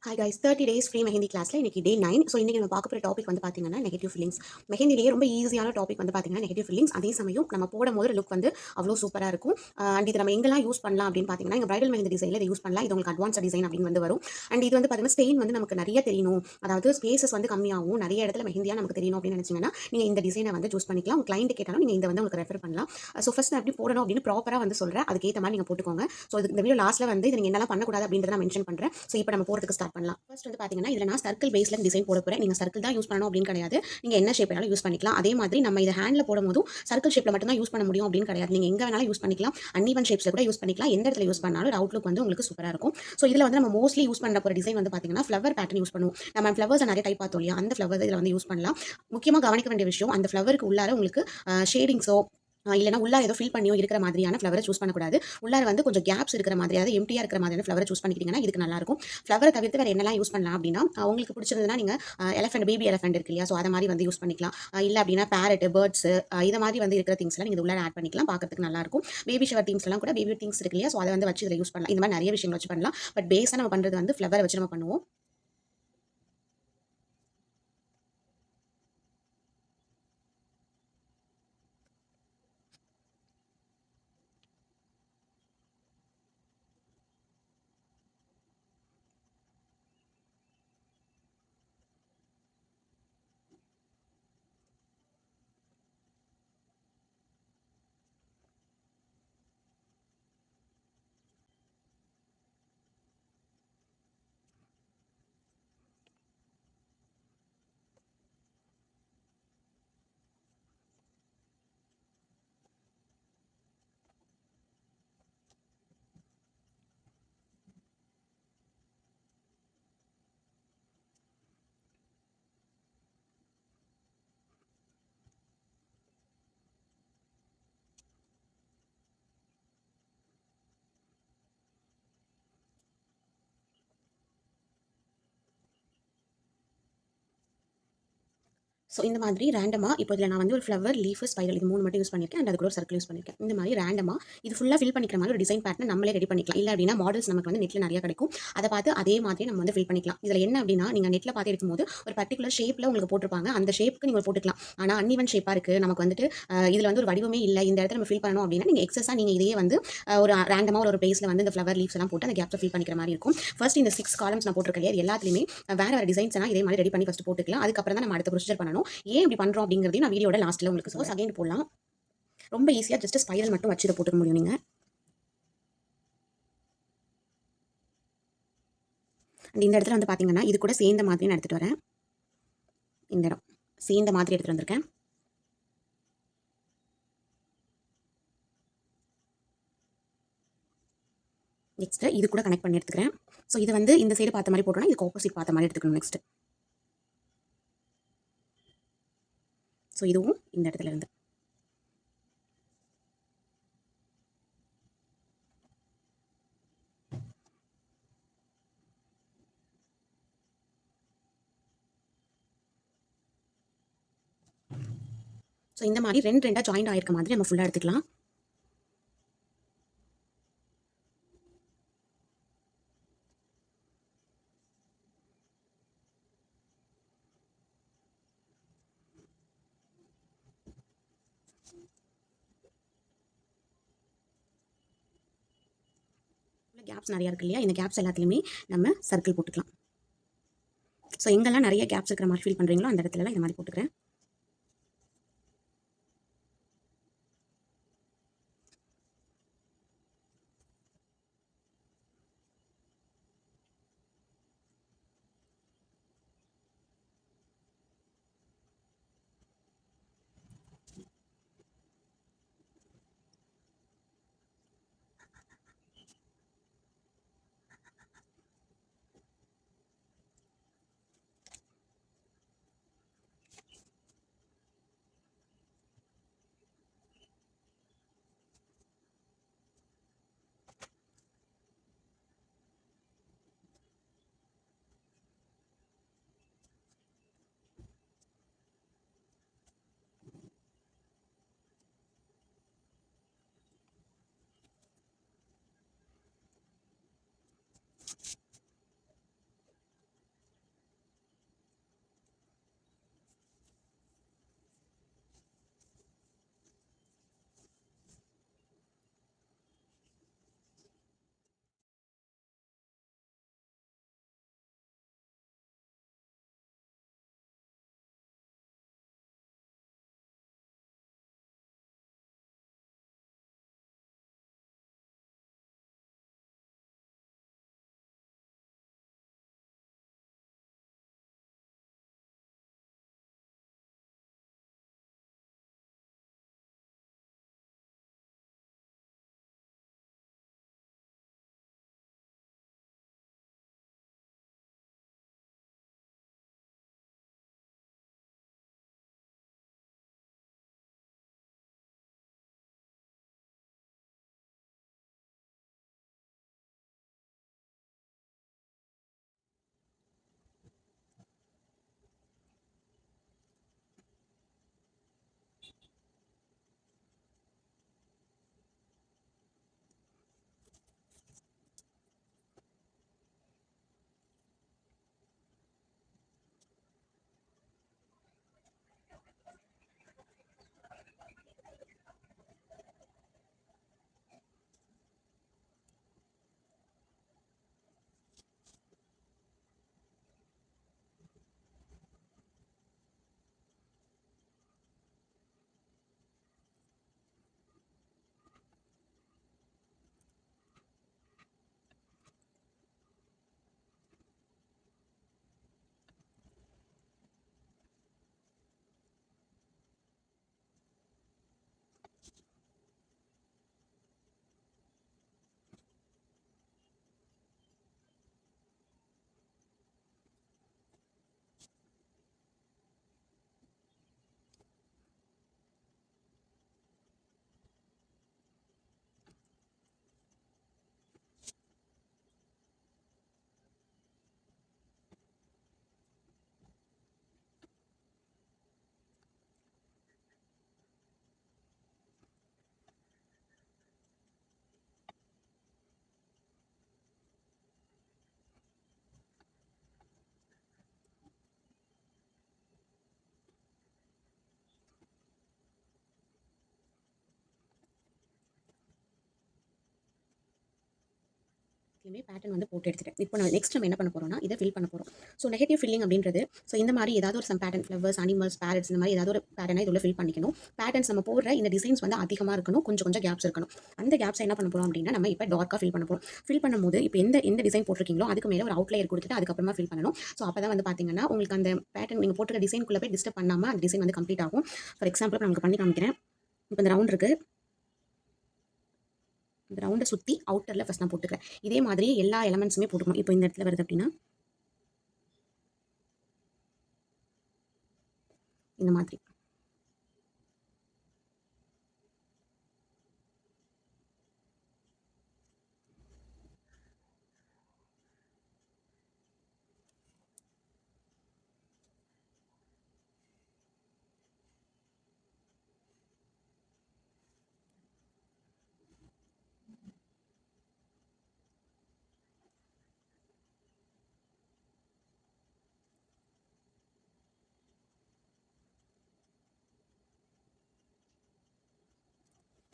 Hi guys 30 days free mehndi கிளாஸில் இன்றைக்கி டே 9. So இன்றைக்கி நம்ம பார்க்க போகிற டாபிக் வந்து பார்த்தீங்கன்னா நெகட்டிவ் ஃபீலிங்ஸ். மெஹந்திலேயே ரொம்ப ஈஸியான டாபிக் வந்து பார்த்தீங்கன்னா நெகட்டிவ் ஃபீலிங்ஸ். அதே சமயம் நம்ம போடும் போது லுக் வந்து அவ்வளோ சூப்பராக இருக்கும். அண்ட் இது நம்ம எங்கெல்லாம் யூஸ் பண்ணலாம் அப்படின்னு பார்த்தீங்கன்னா எங்கள் பிரைடல் மெஹந்தி டிசைனில் இதை யூஸ் பண்ணலாம். இது உங்களுக்கு அட்வான்ஸ் டிசைன் அப்படின்னு வந்து வரும். அண்ட் இது வந்து பார்த்தீங்கன்னா ஸ்டெயின் வந்து நமக்கு நிறைய தெரியணும், அதாவது ஸ்பேசஸ் வந்து கம்மியாகும், நிறைய இடத்துல மெஹந்தியாக நமக்கு தெரியணும் அப்படின்னு நினச்சிங்கன்னா நீங்கள் இந்த டிசைனை வந்து சூஸ் பண்ணிக்கலாம். உங்கள் கிளைண்ட் கேட்டாலும் நீங்கள் இந்த வந்து உங்களுக்கு ரெஃபர் பண்ணலாம். ஸோ ஃபஸ்ட் நான் எப்படி போடணும் அப்படின்னு ப்ராப்பராக வந்து சொல்கிறேன், அதுக்கேற்ற மாதிரி நீங்கள் போட்டுக்கோங்க. ஸோ இந்த வீடியோ லாஸ்ட்டில் வந்து இது நீங்கள் என்னெல்லாம் பண்ணக்கூடாது அப்படின்றத நான் மென்ஷன் பண்ணுறேன். ஸோ இப்போ நம்ம போகிறதுக்கு ஸ்டார்ட் பண்ணலாம். ஃபர்ஸ்ட் வந்து பார்த்தீங்கன்னா இதில் நான் சர்க்கிள் பேஸில் டிசைன் போட போகிறேன். நீங்கள் சர்க்கிள் தான் யூஸ் பண்ணணும் அப்படின்னு கிடையாது, நீங்கள் என்ன ஷேப் வேணாலும் யூஸ் பண்ணிக்கலாம். அதே மாதிரி நம்ம இதை ஹேண்டில் போடும்போதும் சர்க்கிள் ஷேப்பில் மட்டும் தான் யூஸ் பண்ண முடியும் அப்படின்னு கிடையாது, நீங்கள் எங்கே வேணாலும் யூஸ் பண்ணிக்கலாம். அன்இவன் ஷேப்ஸில் கூட யூஸ் பண்ணிக்கலாம். எந்த இடத்துல யூஸ் பண்ணாலும் அவுட்லுக் வந்து உங்களுக்கு சூப்பராக இருக்கும். ஸோ இதில் வந்து நம்ம மோஸ்ட்லி யூஸ் பண்ண போகிற டிசைன் வந்து பார்த்தீங்கன்னா ஃப்ளவர் பேட்டர்ன் யூஸ் பண்ணுவோம். நம்ம ஃப்ளவர்ஸ் நிறைய டைப் பார்த்தோம் இல்லையா, அந்த ஃப்ளவர்ஸ் இதில் வந்து யூஸ் பண்ணலாம். முக்கியமாக கவனிக்க வேண்டிய விஷயம், அந்த ஃப்ளவருக்கு உள்ளார உங்களுக்கு ஷேடிங்ஸோ இல்லைனா உள்ளார ஏதோ ஃபில் பண்ணியோ இருக்கிற மாதிரியான ஃப்ளவரை சூஸ் பண்ணக்கூடாது. உள்ளார வந்து கொஞ்சம் கேப்ஸ் இருக்கிற மாதிரி, அதாவது எம்டியாக இருக்கிற மாதிரியான ஃப்ளவரை சூஸ் பண்ணிக்கிட்டீங்கன்னா இதுக்கு நல்லாயிருக்கும். ஃப்ளவரை தவிர்த்து வேறு என்னெல்லாம் யூஸ் பண்ணலாம் அப்படின்னா, உங்களுக்கு பிடிச்சிருந்ததுன்னா நீங்கள் எலஃபென்ட், பேபி எலஃபென்ட் இருக்கு இல்லையா, ஸோ அதை மாதிரி வந்து யூஸ் பண்ணிக்கலாம். இல்லை அப்படின்னா பேரட்டு, பேர்ட்ஸு இதை மாதிரி வந்து இருக்கிற திங்ஸ்லாம் நீங்கள் உள்ளார ஆட் பண்ணிக்கலாம், பார்க்கறதுக்கு நல்லாயிருக்கும். பேபி ஷவர் திங்ஸ்லாம் கூட பேபி திங்ஸ் இருக்கு இல்லையா, ஸோ அதை வந்து வச்சு இதில் யூஸ் பண்ணலாம். இந்த மாதிரி நிறைய விஷயங்கள் வச்சு பண்ணலாம். பட் பேஸாக நம்ம பண்ணுறது வந்து ஃப்ளவரை வச்சு நம்ம பண்ணுவோம். ஸோ இந்த மாதிரி ரேண்டமாக இப்போ இதில் நான் வந்து ஒரு ஃப்ளவர், லீஃப், ஸ்பைரல் இது 3 மட்டும் யூஸ் பண்ணியிருக்கேன். அண்ட் அது கூட ஒரு சர்க்கிள் யூஸ் பண்ணியிருக்கேன். இந்த மாதிரி ரேண்டமாக இது ஃபுல்லாக ஃபில் பண்ணிக்கிற மாதிரி ஒரு டிசைன் பேட்டர்ன் நம்மளே ரெடி பண்ணிக்கலாம். இல்லை அப்படின்னா மாடல்ஸ் நமக்கு வந்து நெட்டில் நிறைய கிடைக்கும், அதை பார்த்து அதே மாதிரி நம்ம வந்து ஃபில் பண்ணிக்கலாம். இதில் என்ன அப்படின்னா நீங்கள் நெட்டில் பார்த்து எடுக்கும்போது ஒரு பர்டிகுலர் ஷேப்பில் உங்களுக்கு போட்டிருப்பாங்க, அந்த ஷேப்புக்கு நீங்கள் போட்டுக்கலாம். ஆனால் அன்இவன் ஷேப்பாக இருக்குது, நமக்கு வந்துட்டு இதில் வந்து ஒரு வடிவமே இல்லை, இந்த இடத்துல நம்ம ஃபில் பண்ணணும் அப்படின்னா நீங்கள் எக்ஸஸாக நீங்கள் இதையே வந்து ஒரு ரேண்டமாக ஒரு பிளேஸில் வந்து இந்த ஃப்ளவர் லீவ்ஸ் எல்லாம் போட்டு அந்த கேப்ஸை ஃபில் பண்ணிக்கிற மாதிரி இருக்கும். ஃபர்ஸ்ட் இந்த 6 காலம்ஸ் நான் போட்டிருக்கேன் இல்லையா, எல்லாத்துலேயுமே வேறு டிசைன்ஸ் இதே மாதிரி ரெடி பண்ணி ஃபஸ்ட்டு போட்டுக்கலாம். அதுக்கப்புறம் தான் நம்ம அடுத்த ப்ரொசீஜர் பண்ணணும். ஏன் இப்படி பண்ணுறோம் அப்படிங்கிறதையும் நான் வீடியோட லாஸ்ட்டில் உங்களுக்கு சப்போஸ் அகைன் போடலாம். ரொம்ப ஈஸியாக ஜஸ்ட் ஸ்பைரல் மட்டும் வச்சு இதை போட்டுக்க முடியும். நீங்கள் இந்த இடத்துல வந்து பார்த்தீங்கன்னா இது கூட சேர்ந்த மாதிரி நான் எடுத்துகிட்டு வரேன். இந்த இடம் சேர்ந்த மாதிரி எடுத்துகிட்டு வந்திருக்கேன். நெக்ஸ்ட்டு இது கூட கனெக்ட் பண்ணி எடுத்துக்கிறேன். ஸோ இது வந்து இந்த சைடு பார்த்த மாதிரி போட்டோம்னா இதுக்கு ஆப்போசிட் பார்த்த மாதிரி எடுத்துக்கணும். நெக்ஸ்ட்டு ஸோ இதுவும் இந்த இடத்துல இருந்து ஸோ இந்த மாதிரி ரெண்டாக ஜாயிண்ட் ஆகிருக்க மாதிரி நம்ம ஃபுல்லாக எடுத்துக்கலாம். கேப்ஸ் நிறையா இருக்கு இல்லையா, இந்த கேப்ஸ் எல்லாத்துலேயுமே நம்ம சர்க்கிள் போட்டுக்கலாம். ஸோ எங்கெல்லாம் நிறைய கேப்ஸ் இருக்கிற மாதிரி ஃபீல் பண்ணுறீங்களோ அந்த இடத்துலலாம் இந்த மாதிரி போட்டுக்கிறேன். இடத்துலையுமே பேட்டர்ன் வந்து போட்டு எடுத்துட்டேன். இப்போ நான் நெக்ஸ்ட் நம்ம என்ன பண்ண போறோம்னா, இதை ஃபில் பண்ண போறோம். ஸோ நெகட்டிவ் ஃபில்லிங் அப்படின்றது இந்த மாதிரி ஏதாவது ஒரு some pattern flowers, animals, parrots இந்த மாதிரி ஏதாவது ஒரு பேட்டர்னை இதுல ஃபில் பண்ணிக்கணும். பேட்டர்ன்ஸ் நம்ம போடுற இந்த டிசைன்ஸ் வந்து அதிகமா இருக்கணும். கொஞ்சம் கொஞ்சம் கேப்ஸ் இருக்கணும். அந்த கேப்ஸை என்ன பண்ண போறோம் அப்படின்னா, நம்ம இப்போ டார்க்கா ஃபில் பண்ண போறோம். ஃபில் பண்ணும்போது இப்போ எந்த எந்த டிசைன் போட்டிருக்கீங்களோ அதுக்கு மேலே ஒரு அவுட்லையர் கொடுத்துட்டு அதுக்கப்புறமா ஃபில் பண்ணணும். ஸோ அப்பதான் வந்து பார்த்தீங்கன்னா, உங்களுக்கு அந்த பேட்டர்ன் நீங்க போட்டுற டிசைனுக்குள்ள போய் டிஸ்டர்ப் பண்ணாம அந்த டிசைன் வந்து கம்ப்ளீட் ஆகும். ஃபார் எக்ஸாம்பிள் நான் உங்களுக்கு பண்ணி காமிக்கிறேன். இப்போ இந்த ரவுண்ட் இருக்கு. இந்த ரவுண்டை சுற்றி அவுட்டரில் ஃபஸ்ட் நான் போட்டுக்கிறேன். இதே மாதிரி எல்லா எலமெண்ட்ஸுமே போட்டுக்கணும். இப்போ இந்த இடத்துல வருது அப்படின்னா இந்த மாதிரி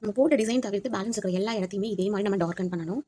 நம்ம போட்ட டிசைன் தவிர்த்து பேலன்ஸ் இருக்கிற எல்லா இடத்தையுமே இதே மாதிரி நம்ம டார்க்கன் பண்ணணும்.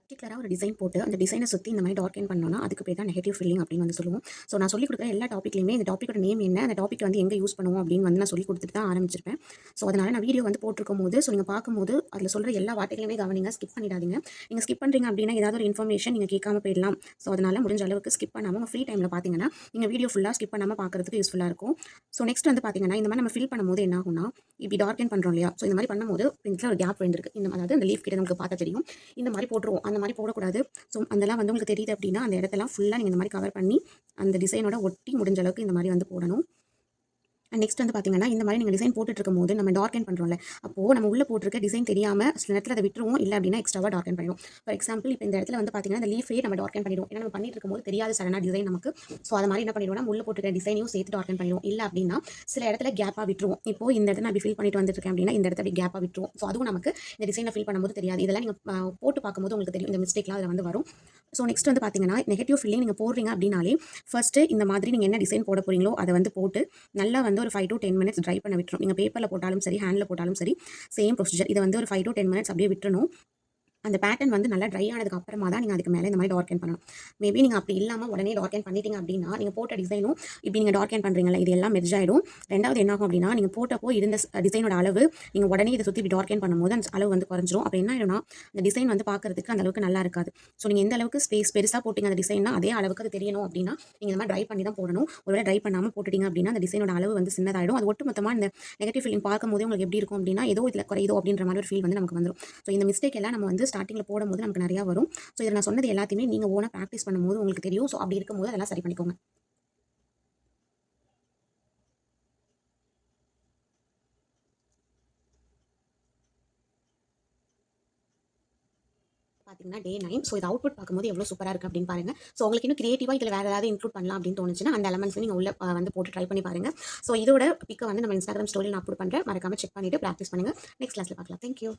பர்டிகுலராக ஒரு டிசைன் போட்டு அந்த டிசைனை சுற்றி இந்த மாதிரி டார்க் பண்ணோம்னா அதுக்கு பேர் தான் நெகட்டிவ் ஃபீலிங் அப்படின்னு வந்து சொல்லுவோம். ஸோ நான் சொல்லிக் கொடுக்குற எல்லா டாப்பிக்லையுமே இந்த டாப்பிக்கோட நேம் என்ன, அந்த டாபிக் வந்து எங்கே யூஸ் பண்ணுவோம் அப்படின்னு வந்து நான் சொல்லி கொடுத்துட்டு தான் ஆரம்பிச்சிருப்பேன். ஸோ அதனால் நான் வீடியோ வந்து போட்டிருக்கும் போது நீங்கள் பார்க்கும்போது அதில் சொல்கிற எல்லா வார்த்தைகளையுமே கவனிங்க, ஸ்கிப் பண்ணிடாதீங்க. நீங்கள் ஸ்கிப் பண்ணுறீங்க அப்படின்னா ஏதாவது ஒரு இன்ஃபர்மேஷன் நீங்கள் கேட்காம போயிடலாம். ஸோ அதனால் முடிஞ்ச அளவுக்கு ஸ்கிப் பண்ணாமல் உங்கள் ஃப்ரீ டைமில் பார்த்தீங்கன்னா நீங்கள் வீடியோ ஃபுல்லாக ஸ்கிப் பண்ணாமல் பார்க்குறதுக்கு யூஸ்ஃபுல்லாக இருக்கும். ஸோ நெக்ஸ்ட் வந்து பார்த்தீங்கன்னா இந்த மாதிரி நம்ம ஃபில் பண்ணும்போது என்ன ஆகும்னா, இப்படி டார்க் பண்ணுறோம் இல்லையா, ஸோ இந்த மாதிரி பண்ணும்போது இதில் ஒரு கேப் விழுந்திருக்கு. அதாவது இந்த லீஃப் கிட்ட நமக்கு பார்த்தா தெரியும். இந்த மாதிரி போட்டுருவோம், அந்த மாதிரி போடக்கூடாது. ஸோ அதெல்லாம் வந்து உங்களுக்கு தெரியுது அப்படின்னா அந்த இடத்தெல்லாம் ஃபுல்லாக நீங்கள் இந்த மாதிரி கவர் பண்ணி அந்த டிசைனோட ஒட்டி முடிஞ்ச அளவுக்கு இந்த மாதிரி வந்து போடணும். நெக்ஸ்ட் வந்து பார்த்தீங்கன்னா இந்த மாதிரி நீங்கள் டிசைன் போட்டுட்டு இருக்கும்போது நம்ம டார்க் பண்ணுறோம்ல, அப்போது நம்ம உள்ளே போட்டிருக்க டிசைன் தெரியாமல் சில நேரத்தில் அதை விட்டுருவோம், இல்லை அப்படின்னா எக்ஸ்ட்ராவாக டார்க் பண்ணிடுவோம். ஃபார் எக்ஸாம்பிள் இப்போ இந்த இடத்துல வந்து பார்த்தீங்கன்னா இந்த லீஃபே நம்ம டார்க் பண்ணிடுவோம். ஏன்னா நம்ம பண்ணிட்டு இருக்கும்போது தெரியாத சடனாக டிசைன் நமக்கு. ஸோ அது மாதிரி என்ன பண்ணிடுவோம்னா உள்ளே போட்டுருக்க டிசைனையும் சேர்த்து டார்க் பண்ணிடுவோம். இல்லை அப்படின்னா சில இடத்துல கேப்பாக விட்டுருவோம். இப்போ இந்த இடத்துல நான் அப்படி ஃபில் பண்ணிட்டு வந்துருக்கேன் அப்படின்னா இந்த இடத்துல அப்படி கேப்பாக விட்டுருவோம். ஸோ அதுவும் நமக்கு இந்த டிசைனை ஃபில் பண்ணும்போது தெரியாது. இதெல்லாம் நீங்கள் போட்டு பார்க்கும்போது உங்களுக்கு தெரியும், இந்த மிஸ்டேக்லாம் அதில் வந்து வரும். ஸோ நெக்ஸ்ட் வந்து பார்த்தீங்கன்னா நெகட்டிவ் ஃபீலிங் நீங்கள் போடுறீங்க அப்படின்னாலே ஃபர்ஸ்ட்டு இந்த மாதிரி நீங்கள் என்ன டிசைன் போட போகிறீங்களோ அதை வந்து போட்டு நல்லா வந்து ஒரு 5 to 10 மினிட்ஸ் ட்ரை பண்ண விட்டுரும். நீங்கள் பேப்பரில் போட்டாலும் சரி, ஹேண்டில் போட்டாலும் சரி, சேம் ப்ரொசீஜர். இதை வந்து ஒரு 5 to 10 மினிட்ஸ் அப்படியே விட்டுறணும். அந்த பேட்டர்ன் வந்து நல்லா ட்ரை ஆனதுக்கு அப்புறமா தான் நீங்கள் அதுக்கு மேலே இந்த மாதிரி டார்க் பண்ணணும். மேபி நீங்கள் அப்படி இல்லாமல் உடனே டார்க் பண்ணிட்டீங்க அப்படின்னா நீங்கள் போட்ட டிசைனும் இப்படி நீங்கள் டார்க் பண்ணுறீங்களா இது எல்லாம் மெர்ஜ் ஆகிடும். ரெண்டாவது என்ன ஆகும் அப்படின்னா நீங்கள் போட்டப்போ இருந்த டிசைனோட அளவு நீங்கள் உடனே இதை சுற்றி இப்படி டார்க் பண்ணும்போது அந்த அளவு வந்து குறைஞ்சிரும். அப்போ என்ன ஆகிடும்னா அந்த டிசைன் வந்து பார்க்கறதுக்கு அந்த அளவுக்கு நல்லா இருக்காது. ஸோ நீங்கள் எந்த அளவுக்கு ஸ்பேஸ் பெருசாக போட்டிங்க அந்த டிசைன்னா அதே அளவுக்கு அது தெரியணும் அப்படின்னா நீங்கள் இந்த மாதிரி ட்ரை பண்ணி தான் போடணும். ஒருவேளை ட்ரை பண்ணாமல் போட்டுட்டீங்க அப்படின்னா அந்த டிசைனோட அளவு வந்து சின்னதாகிடும். அது ஒட்டுமொத்தமாக இந்த நெகட்டிவ் ஃபீலிங் பார்க்கும்போது உங்களுக்கு எப்படி இருக்கும் அப்படின்னா ஏதோ இதில் குறையுதோ அப்படின்ற மாதிரி ஒரு ஃபீல் வந்து நமக்கு வந்துடும். ஸோ இந்த மிஸ்டேக் எல்லாம் நம்ம வந்து ஸ்டார்டிங்கில் போடும்போது நமக்கு நிறையா வரும். ஸோ இதில் நான் சொன்னது எல்லாத்தையுமே நீங்கள் ஓனாக ப்ராக்டிஸ் பண்ணும்போது உங்களுக்கு தெரியும். ஸோ அப்படி இருக்கும்போது அதெல்லாம் சரி பண்ணிக்கோங்க. பார்த்தீங்கன்னா டே 9. ஸோ இது அவுட்புட் பார்க்கும்போது எவ்வளோ சூப்பராக இருக்குது அப்படின்னு பாருங்க. ஸோ உங்களுக்கு இன்னும் கிரியேட்டிவாக இதில் வேறு ஏதாவது இன்க்ளூட் பண்ணலாம் அப்படின்னு தோணுச்சுன்னா அந்த எலமெண்ட்ஸ் நீங்கள் உள்ள வந்து போட்டு ட்ரை பண்ணி பாருங்க. ஸோ இதோட பிக்கை வந்து நம்ம இன்ஸ்டாகிராம் ஸ்டோரியில் நான் அப்லோட் பண்ணுறேன். மறக்காம செக் பண்ணிவிட்டு ப்ராக்டிஸ் பண்ணுங்கள். நெக்ஸ்ட் கிளாஸில் பார்க்கலாம். தேங்க்யூ.